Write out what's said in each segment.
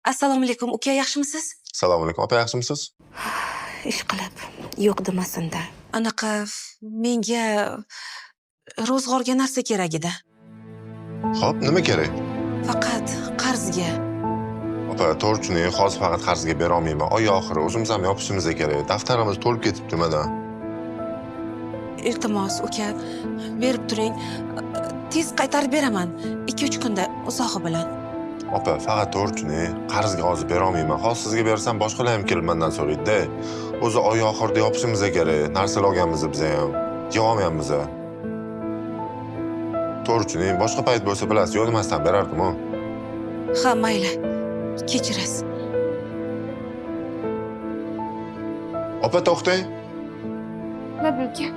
Assalomu alaykum, uka, yaxshimisiz? Assalomu alaykum, opa, yaxshimisiz? Ish qilib, yo'q demasin-da. Anaqa menga ro'zg'orga narsa kerak edi. Xo'p, nima kerak? Faqat qarzga. Opa, to'g'ri, hozir faqat qarzga bera olmayman. Oy oxiri o'zimiz ham yopishimiz kerak. Daftarimiz to'lib ketibdi mana. Iltimos, uka, berib turing. Tez qaytarib beraman. 2-3 kunda uzog'i bilan. Opa, faqat to'g'ri, qarzga hozir bera olmayman. Hozir sizga bersam boshqalar ham kelib mendan so'raydi-da. O'zi oy oxirida yopishimiz kerak. Narsalar olganmiz biz ham. Yig'olmayapmiz. To'g'ri, boshqa payt bo'lsa bilasiz, yo'q demasdan berardim-ku. Ha, mayli. Kechirasiz. Opa, to'xtang. Nima bo'lgan?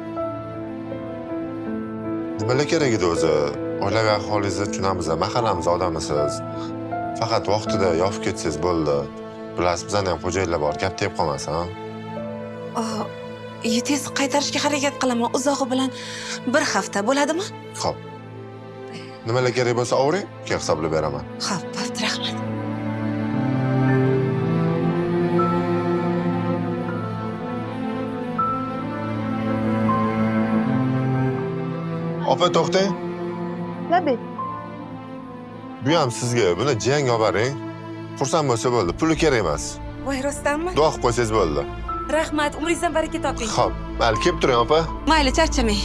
Nimalar kerak edi o'zi? Oilaviy aholingizni tushunamiz, mahallamiz odamisiz. Faqat vaqtida yopib ketsangiz bo'ldi. Bilasiz, bizda ham xo'jayinlar bor, gap tep qolmasin. Tez qaytarishga harakat qilaman. Uzog'i bilan 1 hafta bo'ladimi? Xo'p. Nimalar kerak bo'lsa avring, keyin hisoblab beraman. Xo'p, bo'pti, rahmat. Opa, to'xtang. Nima? Bu ham sizga, buni jiyanga olib boring. Xursand bo'lsa bo'ldi, puli kerak emas. Voy, rostdanmi? Duo qilib qo'ysangiz bo'ldi. Rahmat, umringizdan baraka toping. Xo'p, mayli, kelib turing, opa. Mayli, charchamang.